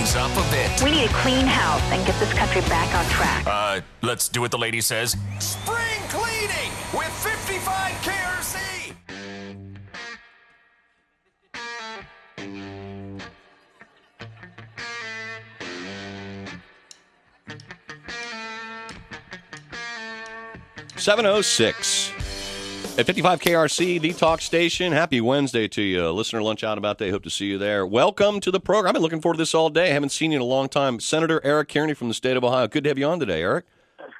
things up a bit. We need a clean house and get this country back on track. Let's do what the lady says. Spring cleaning with 55 KRC. .706 at 55 KRC, the talk station. Happy Wednesday to you. Listener lunch out about day. Hope to see you there. Welcome to the program. I've been looking forward to this all day. Haven't seen you in a long time. Senator Eric Kearney from the state of Ohio. Good to have you on today, Eric.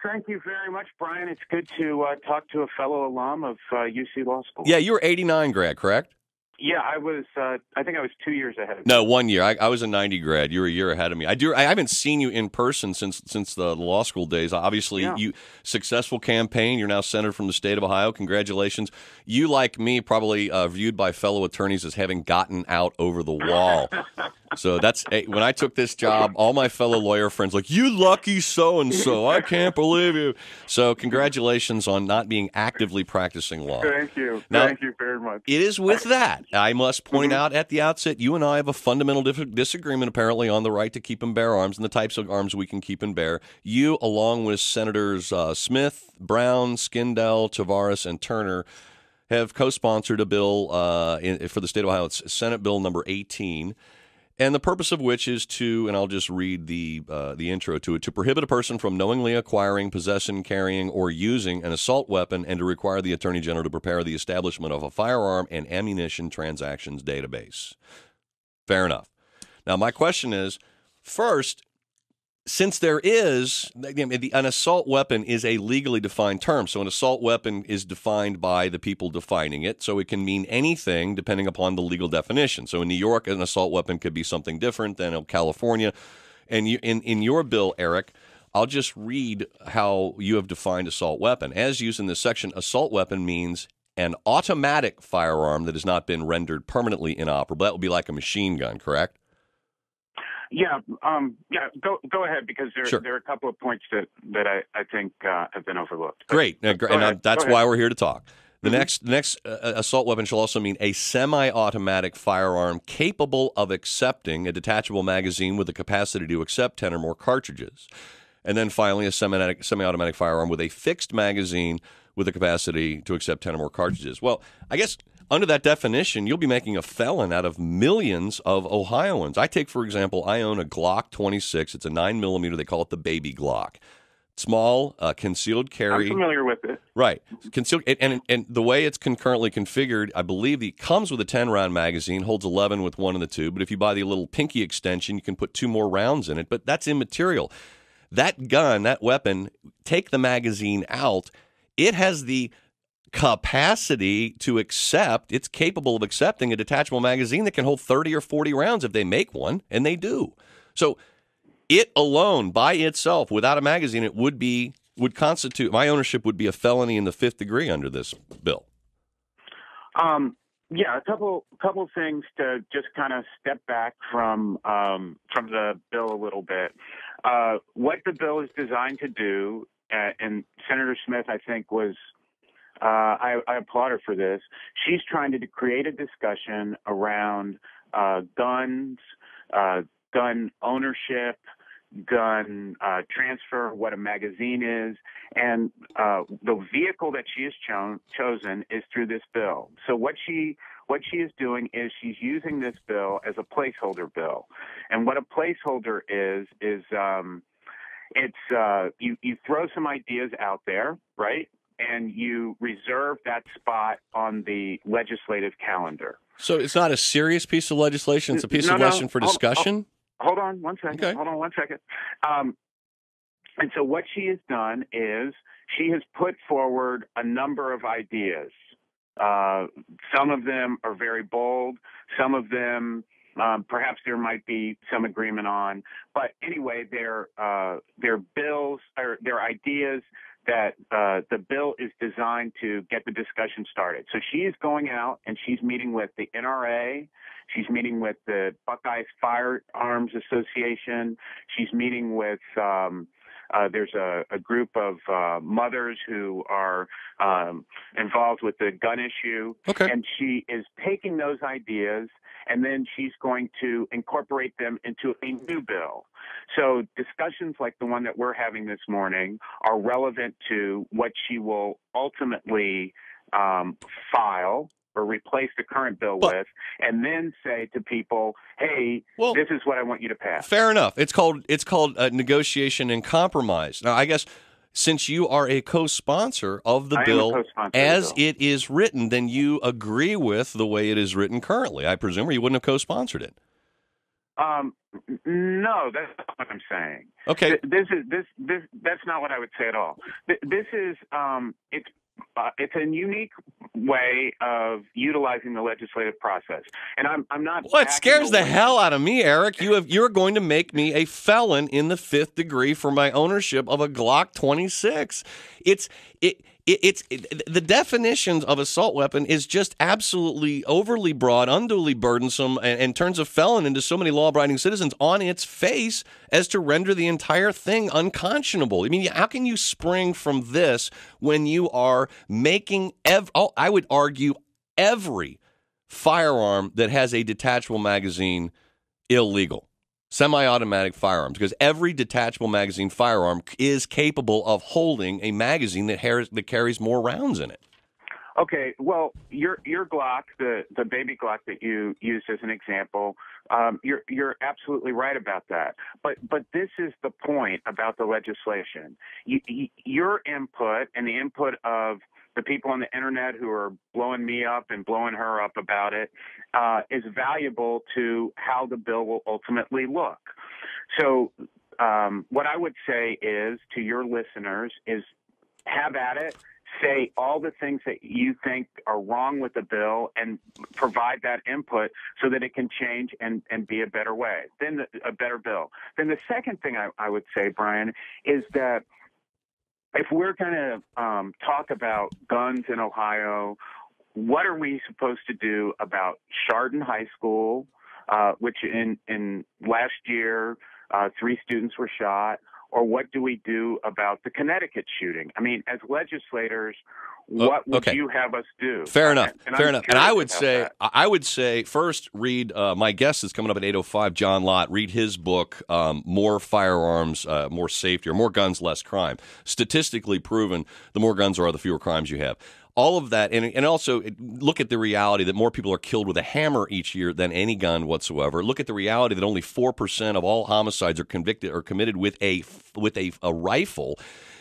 Thank you very much, Brian. It's good to talk to a fellow alum of UC Law School. Yeah, you were 89 grad, correct? Yeah, I was. I think I was 2 years ahead of you. No, 1 year. I was a 90 grad. You were a year ahead of me. I haven't seen you in person since the law school days. Obviously, you successful campaign. You're now senator from the state of Ohio. Congratulations. You, like me, probably viewed by fellow attorneys as having gotten out over the wall. So that's when I took this job, all my fellow lawyer friends like, you lucky so-and-so. I can't believe you. So congratulations on not being actively practicing law. Thank you. Now, Thank you very much. It is with that, I must point out at the outset, you and I have a fundamental disagreement apparently on the right to keep and bear arms and the types of arms we can keep and bear. You, along with Senators Smith, Brown, Skindell, Tavares, and Turner, have co-sponsored a bill for the state of Ohio. It's Senate Bill number 18. And the purpose of which is to, and I'll just read the intro to it, to prohibit a person from knowingly acquiring, possessing, carrying, or using an assault weapon, and to require the Attorney General to prepare the establishment of a firearm and ammunition transactions database. Fair enough. Now, my question is, first, since there is, an assault weapon is a legally defined term, so an assault weapon is defined by the people defining it, so it can mean anything depending upon the legal definition. So in New York, an assault weapon could be something different than in California. And in your bill, Eric, I'll just read how you have defined assault weapon. As used in this section, assault weapon means an automatic firearm that has not been rendered permanently inoperable. That would be like a machine gun, correct? Yeah, go ahead, because there are a couple of points that I think have been overlooked. Great, that's why we're here to talk. The next assault weapon shall also mean a semi-automatic firearm capable of accepting a detachable magazine with the capacity to accept 10 or more cartridges. And then finally, a semi-automatic firearm with a fixed magazine with the capacity to accept 10 or more cartridges. Well, I guess under that definition, you'll be making a felon out of millions of Ohioans. I take, for example, I own a Glock 26. It's a 9mm. They call it the baby Glock. Small, concealed carry. I'm familiar with it. Right. Concealed, and the way it's concurrently configured, I believe it comes with a 10-round magazine, holds 11 with one in the tube. But if you buy the little pinky extension, you can put 2 more rounds in it. But that's immaterial. That gun, that weapon, take the magazine out. It has the capacity to accept, it's capable of accepting a detachable magazine that can hold 30 or 40 rounds if they make one, and they do. So it alone, by itself, without a magazine, it would constitute, my ownership would be a felony in the 5th degree under this bill. Yeah, a couple things to just kind of step back from the bill a little bit. What the bill is designed to do, and Senator Smith, I think, was I applaud her for this. She's trying to create a discussion around guns, gun ownership, gun transfer, what a magazine is, and the vehicle that she has chosen is through this bill. So what she is doing is she's using this bill as a placeholder bill, and what a placeholder is you throw some ideas out there, right? And you reserve that spot on the legislative calendar. So it's not a serious piece of legislation. It's a piece of legislation for discussion? Hold on one second. Okay. Hold on one second. And so what she has done is she has put forward a number of ideas. Some of them are very bold. Some of them perhaps there might be some agreement on. But anyway, they're bills or they're ideas that the bill is designed to get the discussion started. So she is going out and she's meeting with the NRA. She's meeting with the Buckeyes Firearms Association. She's meeting with there's a group of mothers who are involved with the gun issue, Okay. and she is taking those ideas and then she's going to incorporate them into a new bill. So discussions like the one that we're having this morning are relevant to what she will ultimately file or replace the current bill with, and then say to people, hey, this is what I want you to pass. Fair enough. It's called negotiation and compromise. Now, I guess since you are a co-sponsor of the bill as it is written, then you agree with the way it is written currently, I presume, or you wouldn't have co-sponsored it. No, that's not what I'm saying. Okay. That's not what I would say at all. This is it's a unique way of utilizing the legislative process, and I'm not. Well, it scares the hell out of me, Eric. You're going to make me a felon in the 5th degree for my ownership of a Glock 26. It's the definitions of assault weapon is just absolutely overly broad, unduly burdensome, and turns a felon into so many law-abiding citizens on its face as to render the entire thing unconscionable. I mean, how can you spring from this when you are making, I would argue, every firearm that has a detachable magazine illegal? Semi-automatic firearms, because every detachable magazine firearm is capable of holding a magazine that carries more rounds in it. Okay, well, your Glock, the baby Glock that you used as an example, you're absolutely right about that. But this is the point about the legislation. Your input and the input of the people on the internet who are blowing me up and blowing her up about it is valuable to how the bill will ultimately look. So what I would say is to your listeners is have at it. Say all the things that you think are wrong with the bill and provide that input so that it can change and be a better way, a better bill. Then the second thing I would say, Brian, is that if we're going to talk about guns in Ohio, what are we supposed to do about Chardon High School, which in last year 3 students were shot? Or what do we do about the Connecticut shooting? I mean, as legislators, what would you have us do? Fair enough. Fair enough. And I would say first read my guest is coming up at 8:05. John Lott. Read his book, More Firearms, More Safety, or More Guns, Less Crime. Statistically proven, the more guns there are, the fewer crimes you have. All of that, and also look at the reality that more people are killed with a hammer each year than any gun whatsoever. Look at the reality that only 4% of all homicides are committed with a rifle.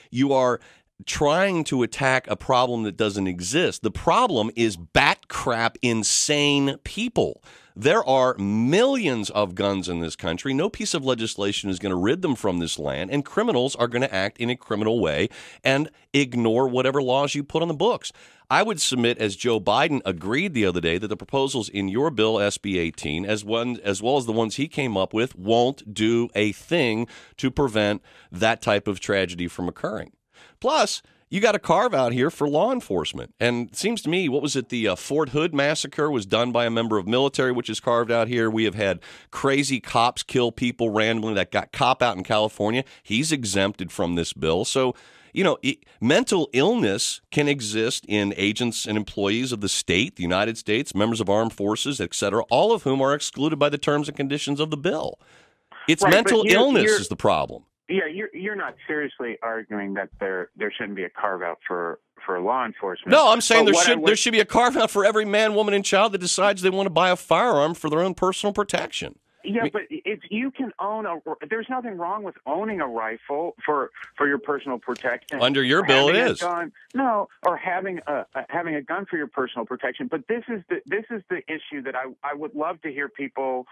You are trying to attack a problem that doesn't exist. The problem is bat crap insane people. There are millions of guns in this country. No piece of legislation is going to rid them from this land, and criminals are going to act in a criminal way and ignore whatever laws you put on the books. I would submit, as Joe Biden agreed the other day, that the proposals in your bill, SB 18, as well as the ones he came up with, won't do a thing to prevent that type of tragedy from occurring. Plus, you got a carve out here for law enforcement. And it seems to me, what was it? The Fort Hood massacre was done by a member of military, which is carved out here. We have had crazy cops kill people randomly. That got cop out in California. He's exempted from this bill. So, mental illness can exist in agents and employees of the state, the United States, members of armed forces, et cetera, all of whom are excluded by the terms and conditions of the bill. It's mental illness is the problem. Yeah, you're not seriously arguing that there shouldn't be a carve-out for law enforcement. No, I'm saying there should be a carve-out for every man, woman, and child that decides they want to buy a firearm for their own personal protection. Yeah, but you can own there's nothing wrong with owning a rifle for your personal protection. Under your bill, it is. Or having a gun for your personal protection. But this is the issue that I would love to hear people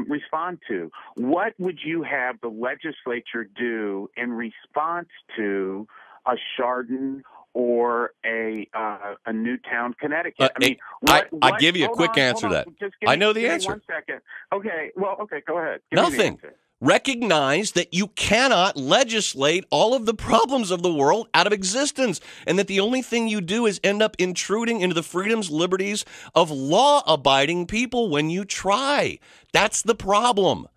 respond to. What would you have the legislature do in response to a Chardon or a Newtown, Connecticut? I'll give you a quick answer to that. I know the answer. 1 second. Okay, go ahead. Nothing. Recognize that you cannot legislate all of the problems of the world out of existence, and that the only thing you do is end up intruding into the freedoms, liberties of law-abiding people when you try. That's the problem.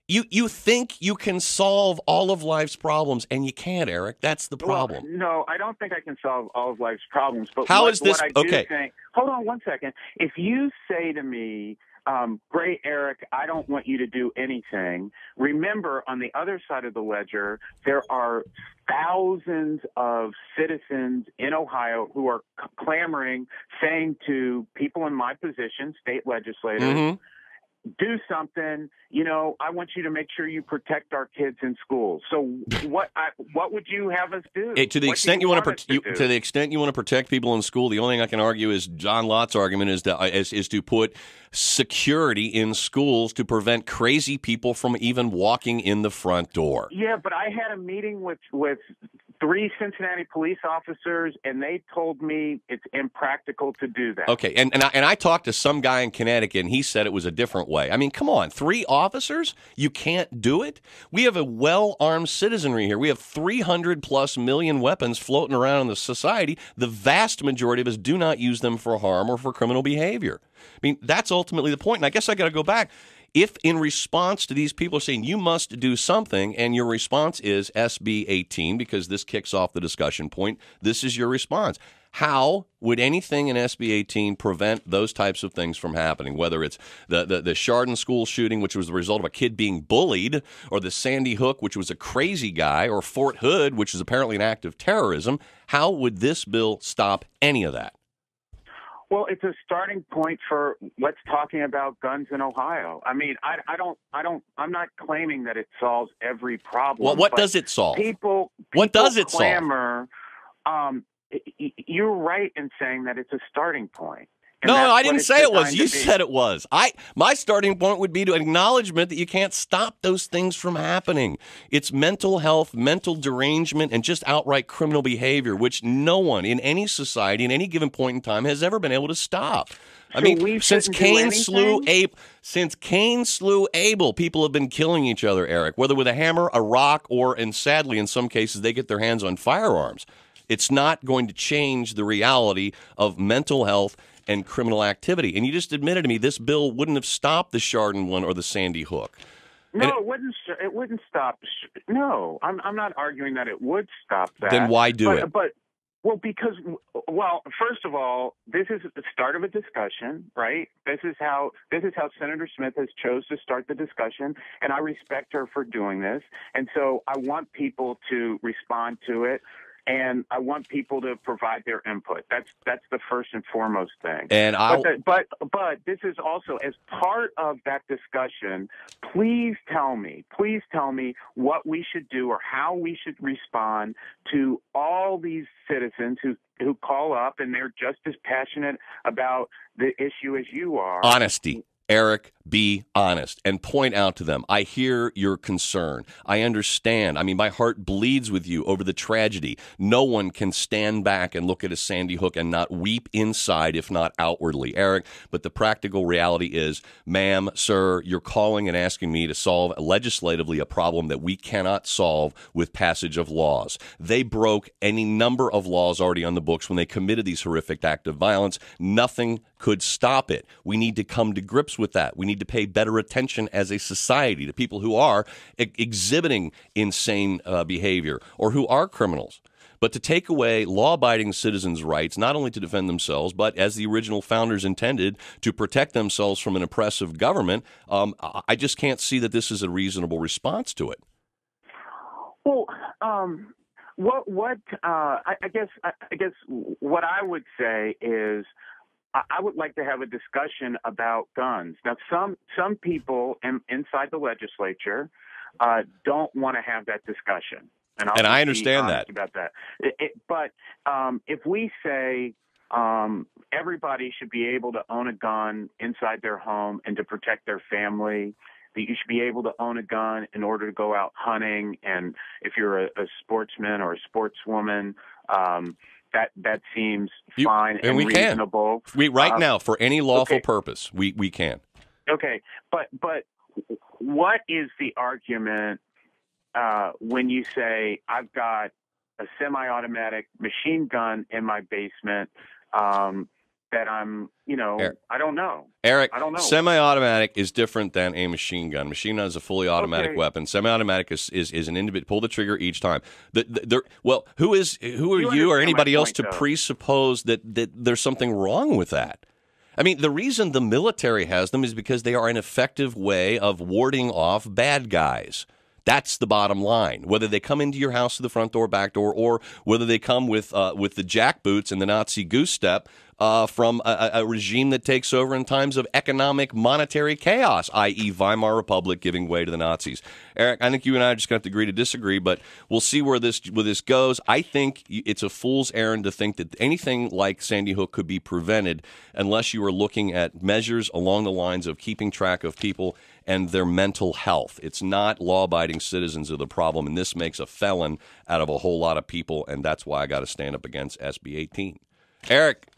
You think you can solve all of life's problems, and you can't, Eric. That's the problem. Well, no, I don't think I can solve all of life's problems. But How is this? What I do Okay. think, hold on one second. If you say to me, great, Eric, I don't want you to do anything. Remember, on the other side of the ledger, there are thousands of citizens in Ohio who are clamoring, saying to people in my position, state legislators, do something. I want you to make sure you protect our kids in school. So what would you have us do? To the extent you want to protect people in school, the only thing I can argue is John Lott's argument is to put security in schools to prevent crazy people from even walking in the front door. Yeah, but I had a meeting with 3 Cincinnati police officers, and they told me it's impractical to do that. Okay, and I talked to some guy in Connecticut, and he said it was a different way. I mean, come on, 3 officers? You can't do it? We have a well-armed citizenry here. We have 300-plus million weapons floating around in the society. The vast majority of us do not use them for harm or for criminal behavior. I mean, that's ultimately the point, and I guess I got to go back. If in response to these people saying you must do something, and your response is SB 18, because this kicks off the discussion point, this is your response. How would anything in SB 18 prevent those types of things from happening, whether it's the Chardon school shooting, which was the result of a kid being bullied, or the Sandy Hook, which was a crazy guy, or Fort Hood, which is apparently an act of terrorism? How would this bill stop any of that? Well, it's a starting point for let's talking about guns in Ohio. I mean, I'm not claiming that it solves every problem. Well, what does it solve? What does it clamor, solve? You're right in saying that it's a starting point. No, I didn't say it was. You said it was. My starting point would be to acknowledgement that you can't stop those things from happening. It's mental health, mental derangement, and just outright criminal behavior, which no one in any society, in any given point in time, has ever been able to stop. I mean, since Cain slew Abel, people have been killing each other, Eric, whether with a hammer, a rock, or, and sadly, in some cases, they get their hands on firearms. It's not going to change the reality of mental health and criminal activity. And you just admitted to me this bill wouldn't have stopped the Chardon one or the Sandy Hook. No, it wouldn't. It wouldn't stop. No, I'm not arguing that it would stop that. Then why do it? Because first of all, this is the start of a discussion, right? This is how Senator Smith has chose to start the discussion, and I respect her for doing this. And so I want people to respond to it. And I want people to provide their input. That's the first and foremost thing. And but this is also as part of that discussion. Please tell me what we should do or how we should respond to all these citizens who call up and they're just as passionate about the issue as you are. Honesty. Eric, be honest and point out to them, I hear your concern. I understand. I mean, my heart bleeds with you over the tragedy. No one can stand back and look at a Sandy Hook and not weep inside, if not outwardly, Eric. But the practical reality is, ma'am, sir, you're calling and asking me to solve legislatively a problem that we cannot solve with passage of laws. They broke any number of laws already on the books when they committed these horrific acts of violence. Nothing could stop it. We need to come to grips with that. We need to pay better attention as a society to people who are exhibiting insane behavior or who are criminals. But to take away law-abiding citizens' rights, not only to defend themselves, but as the original founders intended, to protect themselves from an oppressive government, I just can't see that this is a reasonable response to it. Well, I guess what I would say is, I would like to have a discussion about guns. Now, some people inside the legislature don't want to have that discussion, and I understand that about that. But if we say everybody should be able to own a gun inside their home and to protect their family, that you should be able to own a gun in order to go out hunting, and if you're a sportsman or a sportswoman. That seems fine and reasonable. Now, for any lawful purpose, we can. Okay, but what is the argument when you say I've got a semi-automatic machine gun in my basement? that I'm, Eric. I don't know. Eric, I don't know. Semi-automatic is different than a machine gun. Machine gun is a fully automatic Okay. weapon. Semi-automatic is an individual. Pull the trigger each time. Well, who are you or understand anybody my else point, to though. presuppose that there's something wrong with that? I mean, the reason the military has them is because they are an effective way of warding off bad guys. That's the bottom line. Whether they come into your house through the front door, back door, or whether they come with the jackboots and the Nazi goose step from a regime that takes over in times of economic monetary chaos, i.e. Weimar Republic giving way to the Nazis. Eric, I think you and I are just going to have to agree to disagree, but we'll see where this goes. I think it's a fool's errand to think that anything like Sandy Hook could be prevented unless you are looking at measures along the lines of keeping track of people and their mental health. It's not law-abiding citizens are the problem, and this makes a felon out of a whole lot of people, and that's why I got to stand up against SB 18. Eric,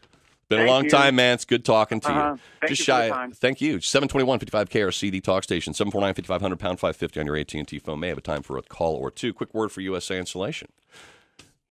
been a Thank long you. time, man. It's good talking to you. Thank Just you for the shy. time. Thank you. 721-55 KRC, the talk station. 749-5500, pound 550 on your AT&T phone. May have a time for a call or two. Quick word for USA Insulation.